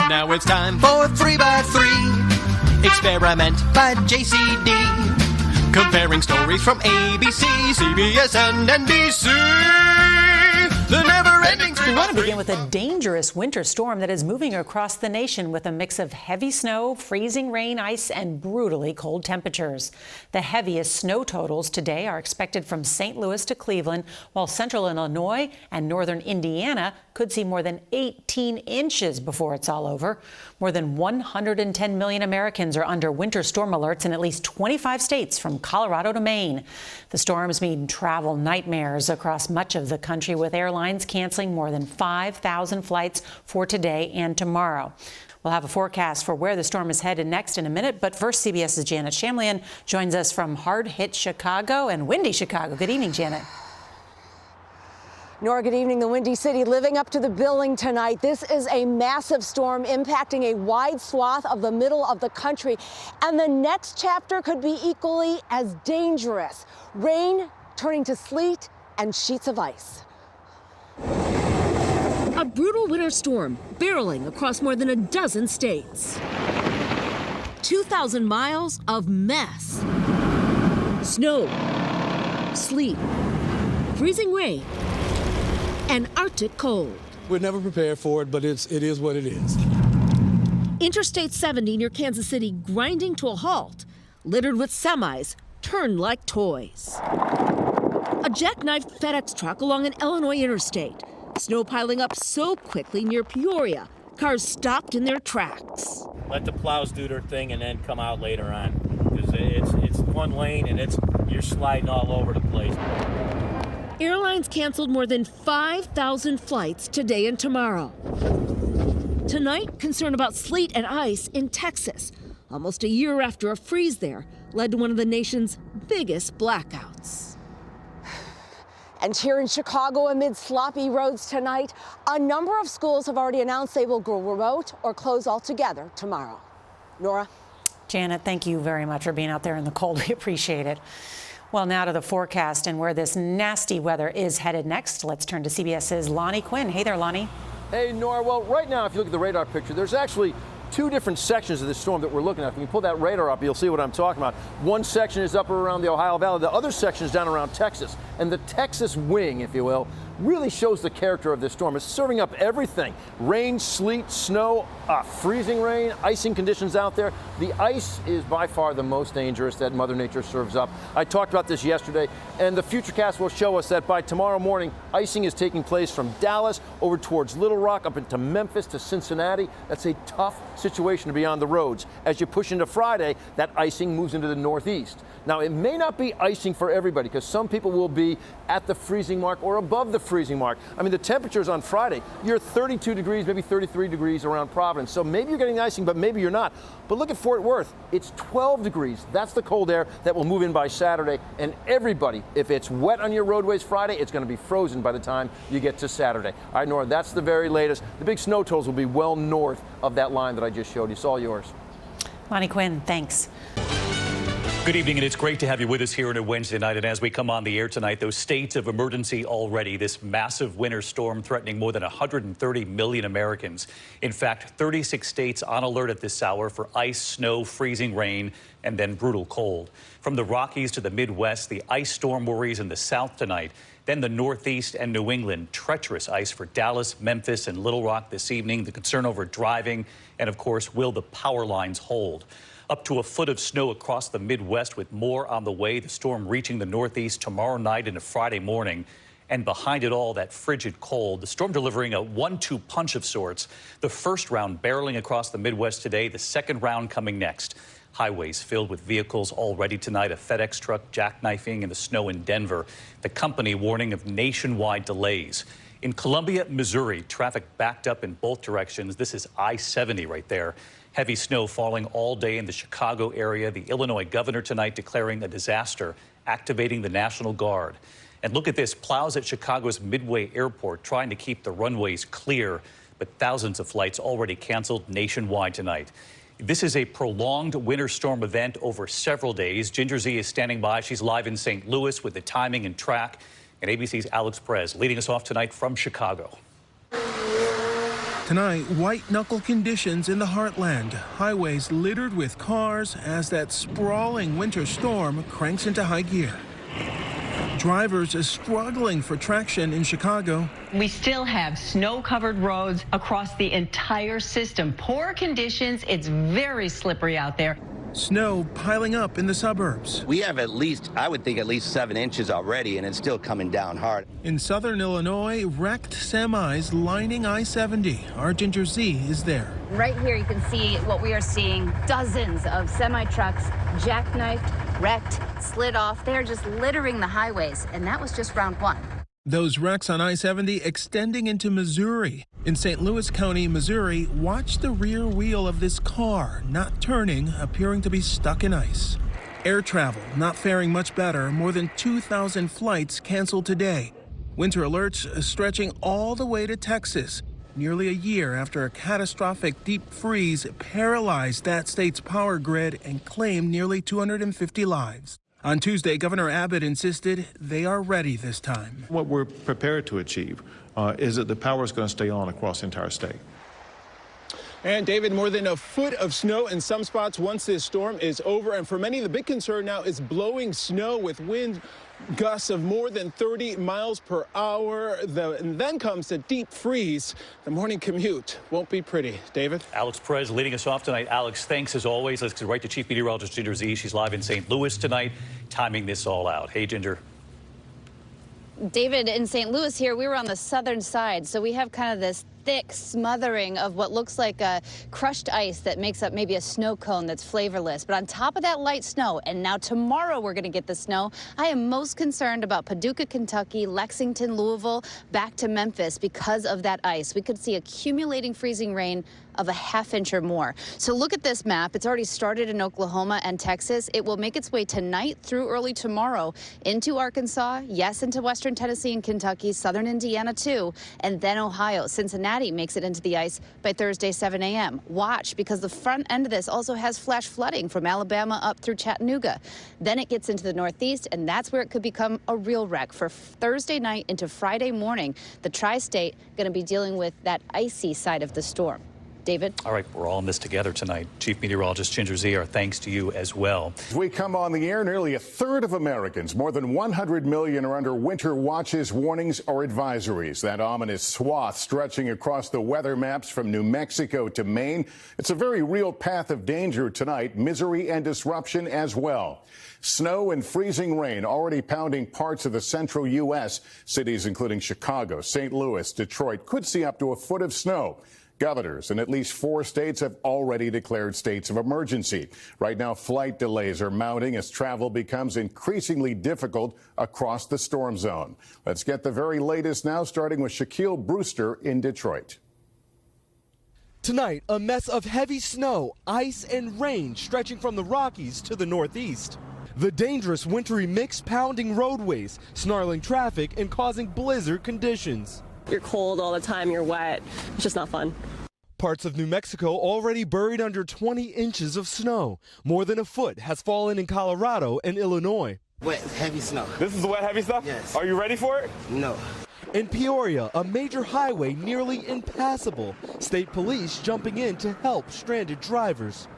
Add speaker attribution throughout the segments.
Speaker 1: And now it's time for 3x3 Experiment by JCD. Comparing stories from ABC, CBS, and NBC. The never-ending 3x3.
Speaker 2: We want to begin with a dangerous winter storm that is moving across the nation with a mix of heavy snow, freezing rain, ice, and brutally cold temperatures. The heaviest snow totals today are expected from St. Louis to Cleveland, while central Illinois and northern Indiana could see more than 18 inches before it's all over. More than 110 million Americans are under winter storm alerts in at least 25 states from Colorado to Maine. The storms mean travel nightmares across much of the country, with airlines canceling more than 5,000 flights for today and tomorrow. We'll have a forecast for where the storm is headed next in a minute, but first, CBS's Janet Shamlian joins us from hard-hit Chicago and windy Chicago. Good evening, Janet.
Speaker 3: Nora, good evening. The Windy City living up to the billing tonight. This is a massive storm impacting a wide swath of the middle of the country. And the next chapter could be equally as dangerous. Rain turning to sleet and sheets of ice.
Speaker 4: A brutal winter storm barreling across more than a dozen states. 2,000 miles of mess. Snow, sleet, freezing rain, and Arctic cold.
Speaker 5: We're never prepared for it, but it is what it is.
Speaker 4: Interstate 70 near Kansas City grinding to a halt, littered with semis turned like toys. A jackknifed FedEx truck along an Illinois interstate. Snow piling up so quickly near Peoria, cars stopped in their tracks.
Speaker 6: Let the plows do their thing and then come out later on, because it's one lane and you're sliding all over the place.
Speaker 4: Airlines canceled more than 5,000 flights today and tomorrow. Tonight, concern about sleet and ice in Texas. Almost a year after a freeze there led to one of the nation's biggest blackouts.
Speaker 3: And here in Chicago, amid sloppy roads tonight, a number of schools have already announced they will go remote or close altogether tomorrow. Nora?
Speaker 2: Janet, thank you very much for being out there in the cold. We appreciate it. Well, now to the forecast and where this nasty weather is headed next. Let's turn to CBS's Lonnie Quinn. Hey there, Lonnie.
Speaker 7: Hey, Nora. Well, right now, if you look at the radar picture, there's actually two different sections of this storm that we're looking at. When you pull that radar up, you'll see what I'm talking about. One section is up around the Ohio Valley. The other section is down around Texas. And the Texas wing, if you will, really shows the character of this storm. It's serving up everything. Rain, sleet, snow, freezing rain, icing conditions out there. The ice is by far the most dangerous that Mother Nature serves up. I talked about this yesterday, and the Futurecast will show us that by tomorrow morning, icing is taking place from Dallas over towards Little Rock, up into Memphis to Cincinnati. That's a tough situation to be on the roads. As you push into Friday, that icing moves into the northeast. Now, it may not be icing for everybody, because some people will be at the freezing mark or above the freezing mark. I mean, the temperatures on Friday, you're 32 degrees, maybe 33 degrees around Providence. So maybe you're getting icing, but maybe you're not. But look at Fort Worth. It's 12 degrees. That's the cold air that will move in by Saturday. And everybody, if it's wet on your roadways Friday, it's going to be frozen by the time you get to Saturday. All right, Nora, that's the very latest. The big snow totals will be well north of that line that I just showed you. It's all yours.
Speaker 2: Lonnie Quinn, thanks.
Speaker 8: Good evening, and it's great to have you with us here on a Wednesday night. And as we come on the air tonight, those states of emergency already. This massive winter storm threatening more than 130 million Americans. In fact, 36 states on alert at this hour for ice, snow, freezing rain, and then brutal cold. From the Rockies to the Midwest, the ice storm worries in the South tonight. Then the Northeast and New England, treacherous ice for Dallas, Memphis, and Little Rock this evening. The concern over driving, and of course, will the power lines hold? Up to a foot of snow across the Midwest, with more on the way. The storm reaching the Northeast tomorrow night into Friday morning. And behind it all, that frigid cold. The storm delivering a 1-2 punch of sorts. The first round barreling across the Midwest today. The second round coming next. Highways filled with vehicles already tonight. A FedEx truck jackknifing in the snow in Denver. The company warning of nationwide delays. In Columbia, Missouri, traffic backed up in both directions. This is I-70 right there. Heavy snow falling all day in the Chicago area. The Illinois governor tonight declaring a disaster, activating the National Guard. And look at this, plows at Chicago's Midway Airport trying to keep the runways clear, but thousands of flights already canceled nationwide tonight. This is a prolonged winter storm event over several days. Ginger Z is standing by. She's live in St. Louis with the timing and track. And ABC's Alex Perez leading us off tonight from Chicago.
Speaker 9: Tonight, white-knuckle conditions in the heartland. Highways littered with cars as that sprawling winter storm cranks into high gear. Drivers are struggling for traction in Chicago.
Speaker 10: We still have snow-covered roads across the entire system. Poor conditions. It's very slippery out there.
Speaker 9: Snow piling up in the suburbs.
Speaker 11: We have at least, I would think, at least 7 inches already, and it's still coming down hard.
Speaker 9: In southern Illinois, wrecked semis lining I-70. Our Ginger Z is there.
Speaker 12: Right here you can see what we are seeing. Dozens of semi-trucks jackknifed, wrecked, slid off. They're just littering the highways, and that was just round one.
Speaker 9: Those wrecks on I-70 extending into Missouri. In St. Louis County, Missouri, watch the rear wheel of this car not turning, appearing to be stuck in ice. Air travel not faring much better. More than 2,000 flights canceled today. Winter alerts stretching all the way to Texas. Nearly a year after a catastrophic deep freeze paralyzed that state's power grid and claimed nearly 250 lives. On Tuesday, Governor Abbott insisted they are ready this time.
Speaker 13: What we're prepared to achieve is that the power is going to stay on across the entire state.
Speaker 14: And David, more than a foot of snow in some spots once this storm is over. And for many, the big concern now is blowing snow with wind gusts of more than 30 miles per hour. And then comes the deep freeze. The morning commute won't be pretty. David?
Speaker 8: Alex Perez leading us off tonight. Alex, thanks as always. Let's get right to Chief Meteorologist Ginger Z. She's live in St. Louis tonight, timing this all out. Hey, Ginger.
Speaker 12: David, in St. Louis here, we were on the southern side, so we have kind of this thick smothering of what looks like a crushed ice that makes up maybe a snow cone that's flavorless. But on top of that light snow, and now tomorrow we're going to get the snow, I am most concerned about Paducah, Kentucky, Lexington, Louisville, back to Memphis because of that ice. We could see accumulating freezing rain of a ½ inch or more. So look at this map. It's already started in Oklahoma and Texas. It will make its way tonight through early tomorrow into Arkansas, yes, into western Tennessee and Kentucky, southern Indiana too, and then Ohio. Cincinnati makes it into the ice by Thursday, 7 a.m. Watch, because the front end of this also has flash flooding from Alabama up through Chattanooga. Then it gets into the Northeast, and that's where it could become a real wreck. For Thursday night into Friday morning, the tri-state going to be dealing with that icy side of the storm. David?
Speaker 8: All right, we're all in this together tonight. Chief Meteorologist Ginger Z, our thanks to you as well.
Speaker 15: As we come on the air, nearly a third of Americans, more than 100 million, are under winter watches, warnings, or advisories. That ominous swath stretching across the weather maps from New Mexico to Maine. It's a very real path of danger tonight, misery and disruption as well. Snow and freezing rain already pounding parts of the central U.S. Cities including Chicago, St. Louis, Detroit could see up to a foot of snow. Governors in at least 4 states have already declared states of emergency. Right now, flight delays are mounting as travel becomes increasingly difficult across the storm zone. Let's get the very latest now, starting with Shaquille Brewster in Detroit.
Speaker 16: Tonight, a mess of heavy snow, ice, and rain stretching from the Rockies to the Northeast. The dangerous wintry mix pounding roadways, snarling traffic, and causing blizzard conditions.
Speaker 17: You're cold all the time, you're wet. It's just not fun.
Speaker 16: Parts of New Mexico already buried under 20 inches of snow. More than a foot has fallen in Colorado and Illinois.
Speaker 18: Wet, heavy snow.
Speaker 19: This is the wet, heavy stuff?
Speaker 18: Yes.
Speaker 19: Are you ready for it?
Speaker 18: No.
Speaker 16: In Peoria, a major highway nearly impassable. State police jumping in to help stranded drivers.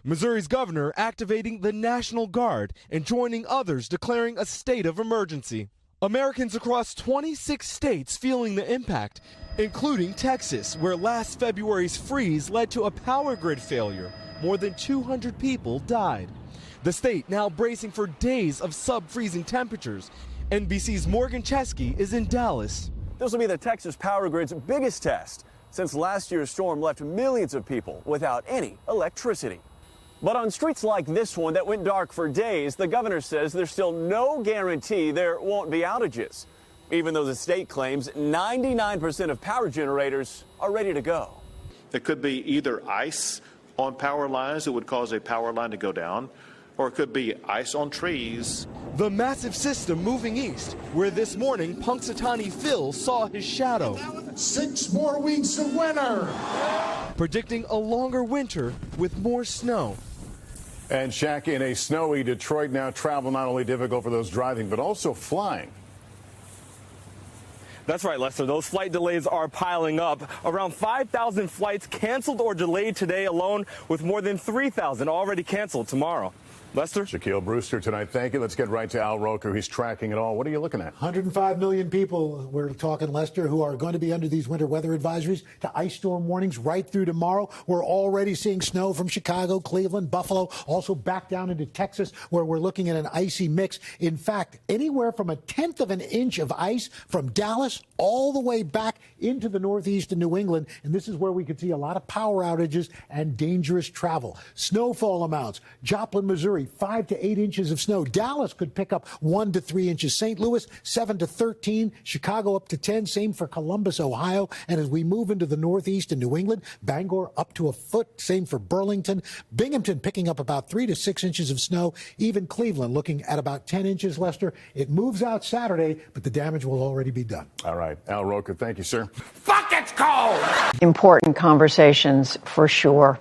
Speaker 16: Missouri's governor activating the National Guard and joining others declaring a state of emergency. Americans across 26 states feeling the impact, including Texas, where last February's freeze led to a power grid failure. More than 200 people died. The state now bracing for days of sub-freezing temperatures. NBC's Morgan Chesky is in Dallas.
Speaker 20: This will be the Texas power grid's biggest test since last year's storm left millions of people without any electricity. But on streets like this one that went dark for days, the governor says there's still no guarantee there won't be outages, even though the state claims 99% of power generators are ready to go.
Speaker 13: There could be either ice on power lines that would cause a power line to go down, or it could be ice on trees.
Speaker 16: The massive system moving east, where this morning Punxsutawney Phil saw his shadow.
Speaker 21: 6 more weeks of winter.
Speaker 16: Predicting a longer winter with more snow.
Speaker 15: And Shaq, in a snowy Detroit now, travel not only difficult for those driving, but also flying.
Speaker 19: That's right, Lester. Those flight delays are piling up. Around 5,000 flights canceled or delayed today alone, with more than 3,000 already canceled tomorrow. Lester?
Speaker 15: Shaquille Brewster tonight. Thank you. Let's get right to Al Roker. He's tracking it all. What are you looking at?
Speaker 21: 105 million people, we're talking, Lester, who are going to be under these winter weather advisories to ice storm warnings right through tomorrow. We're already seeing snow from Chicago, Cleveland, Buffalo, also back down into Texas, where we're looking at an icy mix. In fact, anywhere from 1/10 of an inch of ice from Dallas all the way back into the northeast of New England. And this is where we could see a lot of power outages and dangerous travel. Snowfall amounts. Joplin, Missouri, 5 to 8 inches of snow. Dallas could pick up 1 to 3 inches. St. Louis, 7 to 13. Chicago up to 10. Same for Columbus, Ohio. And as we move into the northeast and New England, Bangor up to a foot. Same for Burlington. Binghamton picking up about 3 to 6 inches of snow. Even Cleveland looking at about 10 inches, Lester. It moves out Saturday, but the damage will already be done.
Speaker 15: All right. Al Roker, thank you, sir.
Speaker 21: Fuck, it's cold!
Speaker 18: Important conversations for sure.